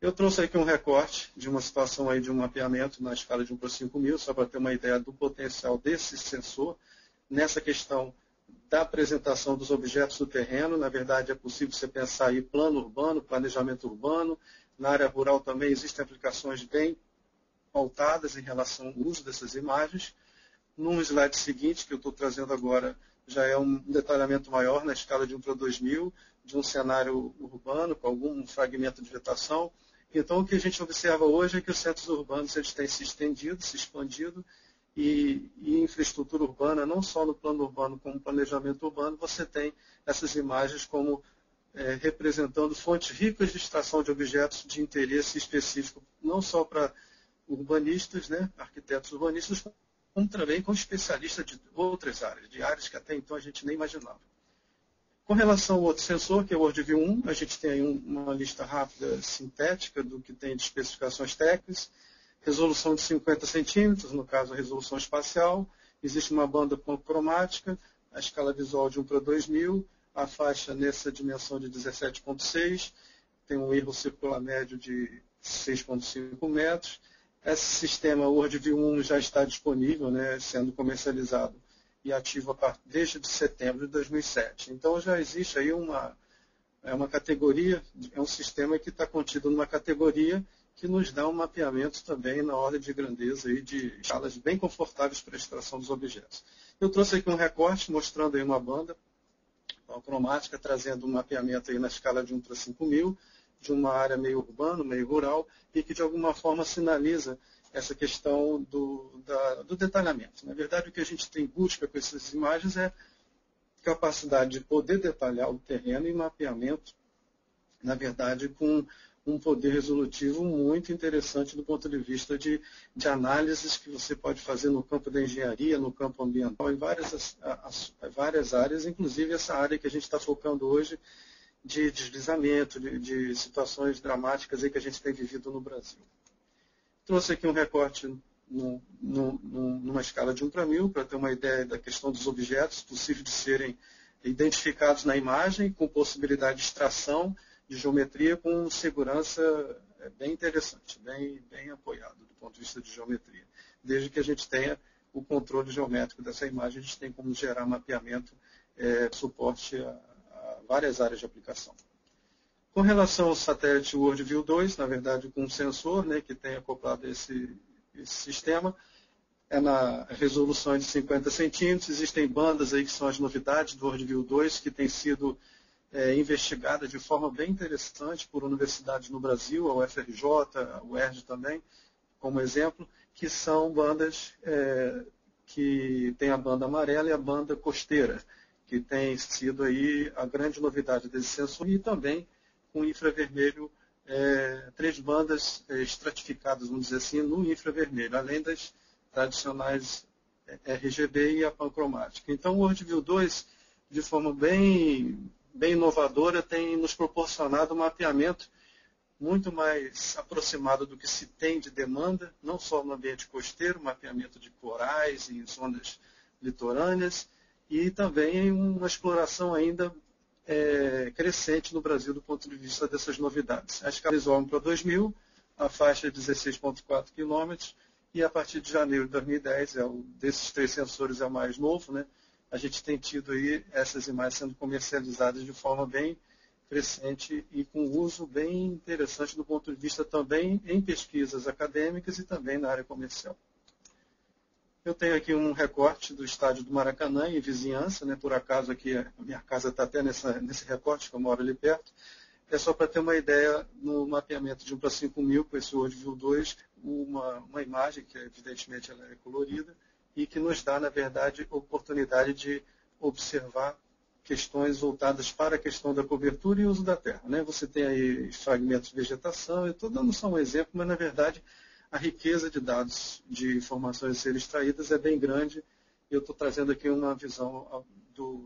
Eu trouxe aqui um recorte de uma situação aí de um mapeamento na escala de 1 por 5.000, só para ter uma ideia do potencial desse sensor nessa questão da apresentação dos objetos do terreno. Na verdade, é possível você pensar aí plano urbano, planejamento urbano. Na área rural também existem aplicações bem pautadas em relação ao uso dessas imagens. Num slide seguinte, que eu estou trazendo agora, já é um detalhamento maior na escala de 1 para 2.000, de um cenário urbano com algum fragmento de vegetação. Então, o que a gente observa hoje é que os centros urbanos eles têm se estendido, se expandido, e infraestrutura urbana, não só no plano urbano como planejamento urbano, você tem essas imagens como representando fontes ricas de extração de objetos de interesse específico, não só para urbanistas, né, arquitetos urbanistas, como também com especialistas de outras áreas, de áreas que até então a gente nem imaginava. Com relação ao outro sensor, que é o WorldView 1, a gente tem aí uma lista rápida, sintética, do que tem de especificações técnicas, resolução de 50 centímetros, no caso a resolução espacial, existe uma banda cromática, a escala visual de 1 para 2.000, a faixa nessa dimensão de 17,6, tem um erro circular médio de 6,5 metros. Esse sistema WorldView 1 já está disponível, né, sendo comercializado e ativo desde setembro de 2007. Então já existe aí uma categoria, é um sistema que está contido numa categoria que nos dá um mapeamento também na ordem de grandeza aí de escalas bem confortáveis para a extração dos objetos. Eu trouxe aqui um recorte mostrando aí uma banda cromática, trazendo um mapeamento aí na escala de 1 para 5.000, de uma área meio urbana, meio rural, e que de alguma forma sinaliza essa questão do detalhamento. Na verdade, o que a gente tem busca com essas imagens é capacidade de poder detalhar o terreno e mapeamento, na verdade, com um poder resolutivo muito interessante do ponto de vista de análises que você pode fazer no campo da engenharia, no campo ambiental, em várias áreas, inclusive essa área que a gente está focando hoje de deslizamento, de situações dramáticas aí que a gente tem vivido no Brasil. Trouxe aqui um recorte numa escala de 1 para 1.000, para ter uma ideia da questão dos objetos possíveis de serem identificados na imagem, com possibilidade de extração, de geometria, com segurança bem interessante, bem apoiado do ponto de vista de geometria. Desde que a gente tenha o controle geométrico dessa imagem, a gente tem como gerar mapeamento, suporte a várias áreas de aplicação. Com relação ao satélite WorldView 2, na verdade com um sensor, né, que tem acoplado esse sistema, é na resolução de 50 centímetros, existem bandas aí que são as novidades do WorldView 2, que têm sido investigadas de forma bem interessante por universidades no Brasil, a UFRJ, a UERJ também, como exemplo, que são bandas que tem a banda amarela e a banda costeira, que tem sido aí a grande novidade desse sensor, e também com infravermelho, 3 bandas estratificadas, vamos dizer assim, no infravermelho, além das tradicionais RGB e a pancromática. Então, o WorldView 2, de forma bem inovadora, tem nos proporcionado um mapeamento muito mais aproximado do que se tem de demanda, não só no ambiente costeiro, mapeamento de corais em zonas litorâneas, e também uma exploração ainda crescente no Brasil do ponto de vista dessas novidades. A escala visual 1 para 2.000, a faixa é 16,4 km, e a partir de janeiro de 2010, desses 3 sensores é o mais novo, né? A gente tem tido aí essas imagens sendo comercializadas de forma bem crescente e com uso bem interessante do ponto de vista também em pesquisas acadêmicas e também na área comercial. Eu tenho aqui um recorte do estádio do Maracanã em vizinhança, né? Por acaso aqui a minha casa está até nesse recorte, que eu moro ali perto. É só para ter uma ideia, no mapeamento de 1 para 5.000, com esse WorldView 2, uma imagem que evidentemente ela é colorida e que nos dá, na verdade, oportunidade de observar questões voltadas para a questão da cobertura e uso da terra, né? Você tem aí fragmentos de vegetação, eu estou dando só um exemplo, mas na verdade a riqueza de dados, de informações a serem extraídas é bem grande. Eu estou trazendo aqui uma visão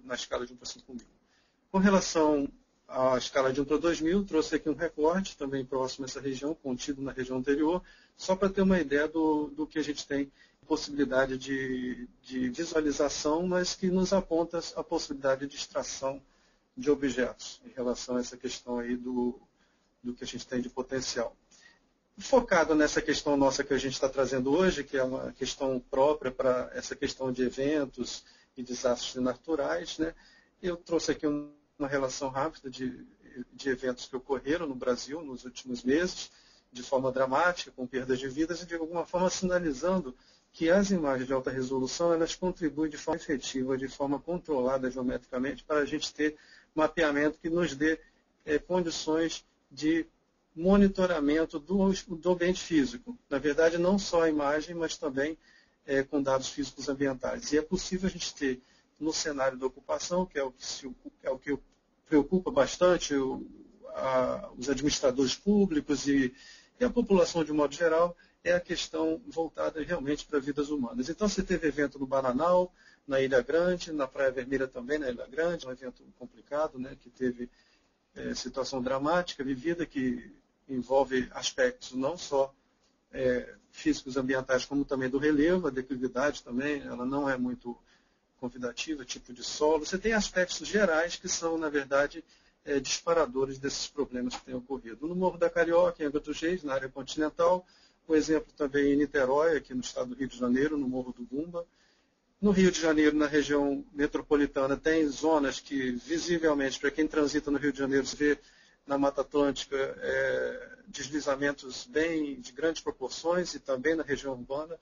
na escala de 1 para 5.000. Com relação à escala de 1 para 2.000, trouxe aqui um recorte, também próximo a essa região, contido na região anterior, só para ter uma ideia do que a gente tem possibilidade de visualização, mas que nos aponta a possibilidade de extração de objetos em relação a essa questão aí do que a gente tem de potencial. Focado nessa questão nossa que a gente está trazendo hoje, que é uma questão própria para essa questão de eventos e desastres naturais, né? Eu trouxe aqui uma relação rápida de eventos que ocorreram no Brasil nos últimos meses, de forma dramática, com perdas de vidas, e de alguma forma sinalizando que as imagens de alta resolução elas contribuem de forma efetiva, de forma controlada geometricamente, para a gente ter mapeamento que nos dê condições de monitoramento do ambiente físico. Na verdade, não só a imagem, mas também com dados físicos ambientais. E é possível a gente ter, no cenário da ocupação, que é o que preocupa bastante os administradores públicos e a população de um modo geral, é a questão voltada realmente para vidas humanas. Então, você teve evento no Bananal, na Ilha Grande, na Praia Vermelha também, na Ilha Grande, um evento complicado, né, que teve situação dramática vivida, que envolve aspectos não só físicos ambientais, como também do relevo, a declividade também, ela não é muito convidativa, tipo de solo. Você tem aspectos gerais que são, na verdade, disparadores desses problemas que têm ocorrido. No Morro da Carioca, em Angra dos Reis, na área continental, por exemplo, também em Niterói, aqui no estado do Rio de Janeiro, no Morro do Gumba. No Rio de Janeiro, na região metropolitana, tem zonas que, visivelmente, para quem transita no Rio de Janeiro, se vê na Mata Atlântica deslizamentos de grandes proporções, e também na região urbana.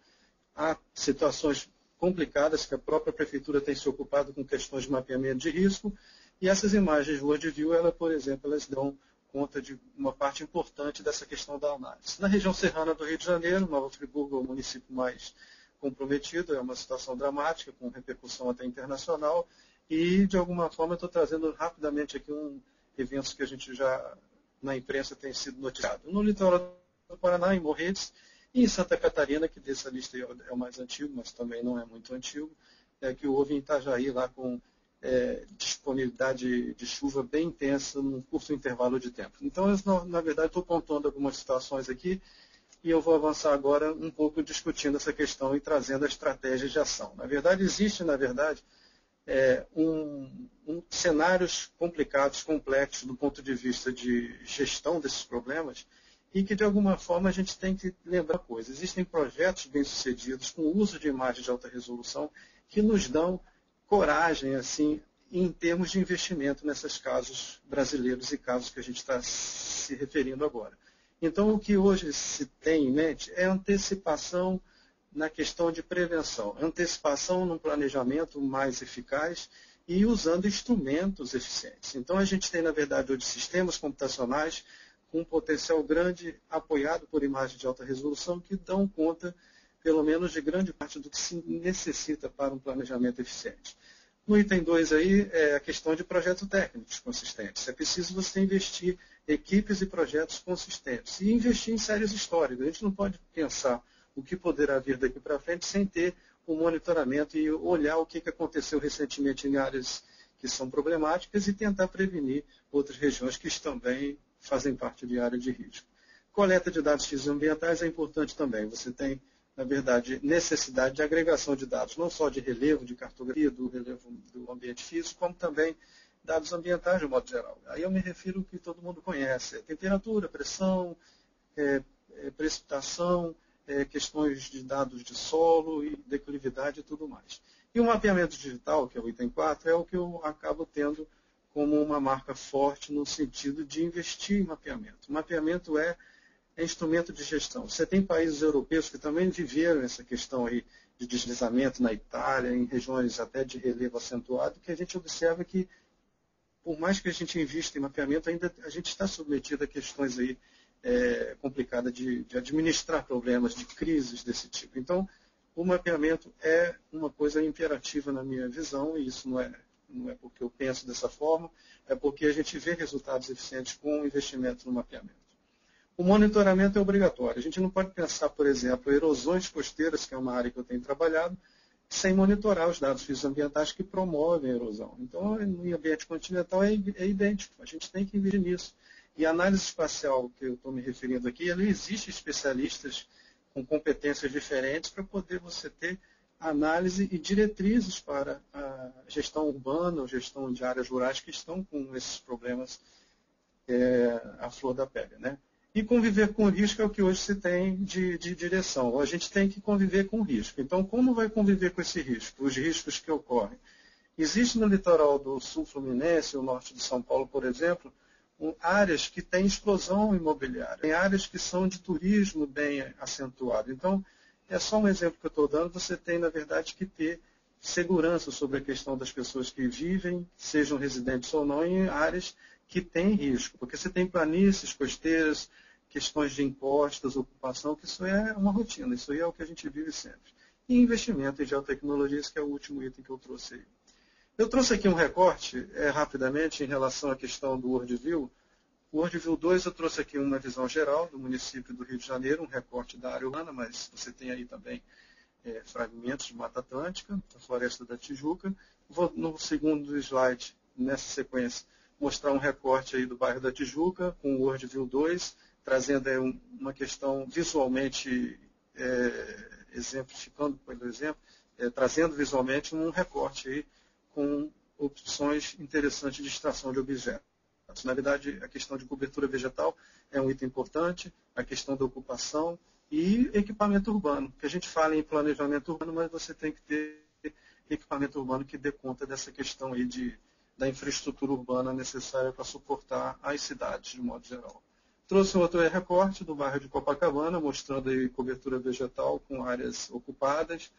Há situações complicadas que a própria prefeitura tem se ocupado com questões de mapeamento de risco, e essas imagens de World View, por exemplo, elas dão conta de uma parte importante dessa questão da análise. Na região serrana do Rio de Janeiro, Nova Friburgo é o município mais comprometido, é uma situação dramática, com repercussão até internacional, e de alguma forma eu estou trazendo rapidamente aqui eventos que a gente já, na imprensa, tem sido noticiado. No litoral do Paraná, em Morretes, e em Santa Catarina, que dessa lista é o mais antigo, mas também não é muito antigo, que houve em Itajaí, lá com disponibilidade de chuva bem intensa num curto intervalo de tempo. Então, na verdade, estou pontuando algumas situações aqui, e eu vou avançar agora um pouco discutindo essa questão e trazendo as estratégias de ação. Na verdade, existe, cenários complicados, complexos do ponto de vista de gestão desses problemas, e que, de alguma forma, a gente tem que lembrar uma coisa. Existem projetos bem-sucedidos com o uso de imagens de alta resolução que nos dão coragem, assim, em termos de investimento nesses casos brasileiros e casos que a gente está se referindo agora. Então, o que hoje se tem em mente é antecipação na questão de prevenção, antecipação num planejamento mais eficaz e usando instrumentos eficientes. Então, a gente tem, na verdade, hoje sistemas computacionais com um potencial grande, apoiado por imagens de alta resolução, que dão conta, pelo menos, de grande parte do que se necessita para um planejamento eficiente. No item 2 aí é a questão de projetos técnicos consistentes. É preciso você investir equipes e projetos consistentes e investir em séries históricas. A gente não pode pensar o que poderá vir daqui para frente sem ter o monitoramento e olhar o que aconteceu recentemente em áreas que são problemáticas e tentar prevenir outras regiões que também fazem parte de área de risco. Coleta de dados físicos e ambientais é importante também. Você tem, na verdade, necessidade de agregação de dados, não só de relevo, de cartografia, do relevo do ambiente físico, como também dados ambientais de um modo geral. Aí eu me refiro ao que todo mundo conhece: temperatura, pressão, precipitação, questões de dados de solo e declividade e tudo mais. E o mapeamento digital, que é o item 4, é o que eu acabo tendo como uma marca forte no sentido de investir em mapeamento. O mapeamento é instrumento de gestão. Você tem países europeus que também viveram essa questão aí de deslizamento na Itália, em regiões até de relevo acentuado, que a gente observa que, por mais que a gente invista em mapeamento, ainda a gente está submetido a questões aí complicadas de administrar problemas, de crises desse tipo. Então, o mapeamento é uma coisa imperativa na minha visão, e isso não é porque eu penso dessa forma, é porque a gente vê resultados eficientes com o investimento no mapeamento. O monitoramento é obrigatório. A gente não pode pensar, por exemplo, erosões costeiras, que é uma área que eu tenho trabalhado, sem monitorar os dados físico-ambientais que promovem a erosão. Então, no ambiente continental é idêntico. A gente tem que investir nisso. E a análise espacial que eu estou me referindo aqui, ela existe especialistas com competências diferentes para poder você ter análise e diretrizes para a gestão urbana ou gestão de áreas rurais que estão com esses problemas à flor da pele, né? E conviver com o risco é o que hoje se tem de direção. A gente tem que conviver com o risco. Então, como vai conviver com esse risco? Os riscos que ocorrem. Existe no litoral do sul fluminense, o norte de São Paulo, por exemplo, áreas que têm explosão imobiliária. Tem áreas que são de turismo bem acentuado. Então, é só um exemplo que eu estou dando. Você tem, na verdade, que ter segurança sobre a questão das pessoas que vivem, sejam residentes ou não, em áreas que têm risco. Porque você tem planícies costeiras, questões de impostos, ocupação, que isso é uma rotina. Isso aí é o que a gente vive sempre. E investimento em geotecnologias, que é o último item que eu trouxe aí. Eu trouxe aqui um recorte, rapidamente, em relação à questão do WorldView. O WorldView 2, eu trouxe aqui uma visão geral do município do Rio de Janeiro, um recorte da área urbana, mas você tem aí também fragmentos de Mata Atlântica, da Floresta da Tijuca. Vou, no segundo slide, nessa sequência, mostrar um recorte aí do bairro da Tijuca, com o WorldView 2, trazendo aí uma questão visualmente, exemplificando pelo exemplo, trazendo visualmente um recorte aí com opções interessantes de extração de objetos. Na verdade, a questão de cobertura vegetal é um item importante, a questão da ocupação e equipamento urbano. Que a gente fala em planejamento urbano, mas você tem que ter equipamento urbano que dê conta dessa questão aí da infraestrutura urbana necessária para suportar as cidades, de modo geral. Trouxe um outro recorte do bairro de Copacabana, mostrando aí cobertura vegetal com áreas ocupadas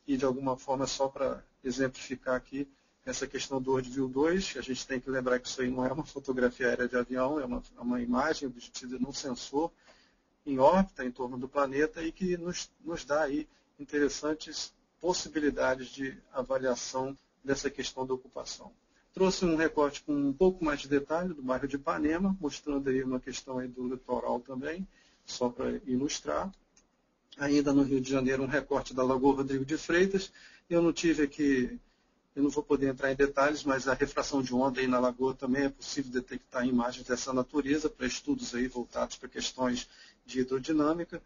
e, de alguma forma, só para exemplificar aqui, essa questão do WorldView 2, a gente tem que lembrar que isso aí não é uma fotografia aérea de avião, é uma imagem obtida num sensor em órbita em torno do planeta e que nos dá aí interessantes possibilidades de avaliação dessa questão da ocupação. Trouxe um recorte com um pouco mais de detalhe do bairro de Ipanema, mostrando aí uma questão aí do litoral também, só para ilustrar. Ainda no Rio de Janeiro, um recorte da Lagoa Rodrigo de Freitas. Eu não vou poder entrar em detalhes, mas a refração de onda aí na lagoa também é possível detectar imagens dessa natureza para estudos aí voltados para questões de hidrodinâmica.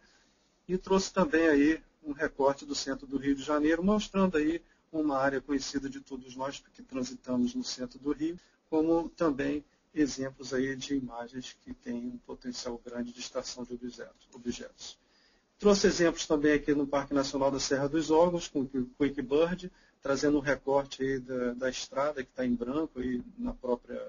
E trouxe também aí um recorte do centro do Rio de Janeiro, mostrando aí uma área conhecida de todos nós, porque transitamos no centro do Rio, como também exemplos aí de imagens que têm um potencial grande de extração de objetos. Trouxe exemplos também aqui no Parque Nacional da Serra dos Órgãos, com o QuickBird, trazendo um recorte aí da estrada que está em branco aí na própria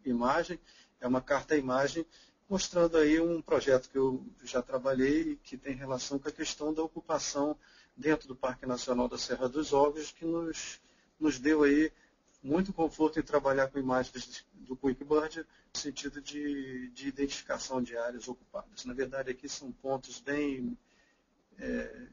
imagem. É uma carta-imagem mostrando aí um projeto que eu já trabalhei e que tem relação com a questão da ocupação dentro do Parque Nacional da Serra dos Órgãos, que nos deu aí muito conforto em trabalhar com imagens do QuickBird no sentido de identificação de áreas ocupadas. Na verdade, aqui são pontos bem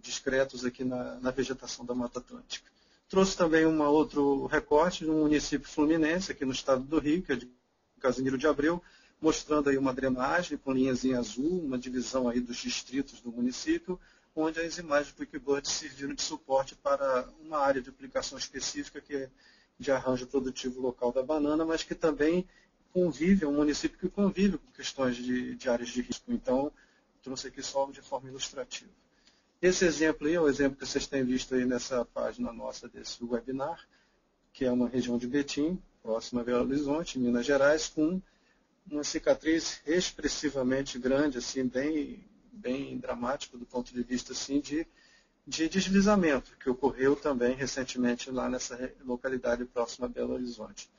discretos aqui na vegetação da Mata Atlântica. Trouxe também um outro recorte do município fluminense, aqui no estado do Rio, que é de Casimiro de Abreu, mostrando aí uma drenagem com linhas em azul, uma divisão aí dos distritos do município, onde as imagens do QuickBird serviram de suporte para uma área de aplicação específica que é de arranjo produtivo local da banana, mas que também convive, é um município que convive com questões de áreas de risco. Então, trouxe aqui só de forma ilustrativa. Esse exemplo aí é o exemplo que vocês têm visto aí nessa página nossa desse webinar, que é uma região de Betim, próxima a Belo Horizonte, Minas Gerais, com uma cicatriz expressivamente grande, assim, bem dramático do ponto de vista assim, de deslizamento, que ocorreu também recentemente lá nessa localidade próxima a Belo Horizonte.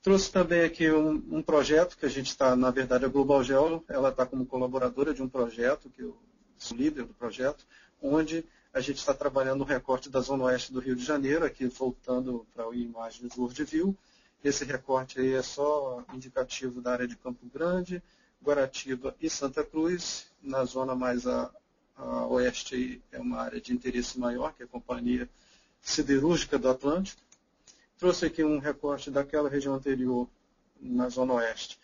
Trouxe também aqui um projeto que a gente está, na verdade, a Global Geo, ela está como colaboradora de um projeto, que eu sou líder do projeto, onde a gente está trabalhando no recorte da Zona Oeste do Rio de Janeiro, aqui voltando para a imagem do WorldView. Esse recorte aí é só indicativo da área de Campo Grande, Guaratiba e Santa Cruz. Na zona mais a oeste aí é uma área de interesse maior, que é a Companhia Siderúrgica do Atlântico. Trouxe aqui um recorte daquela região anterior, na zona oeste,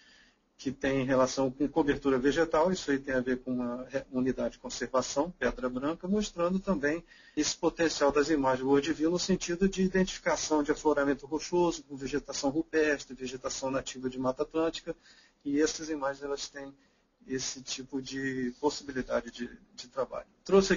que tem relação com cobertura vegetal. Isso aí tem a ver com uma unidade de conservação, Pedra Branca, mostrando também esse potencial das imagens do WorldView no sentido de identificação de afloramento rochoso, com vegetação rupestre, vegetação nativa de Mata Atlântica, e essas imagens elas têm esse tipo de possibilidade de trabalho. Trouxe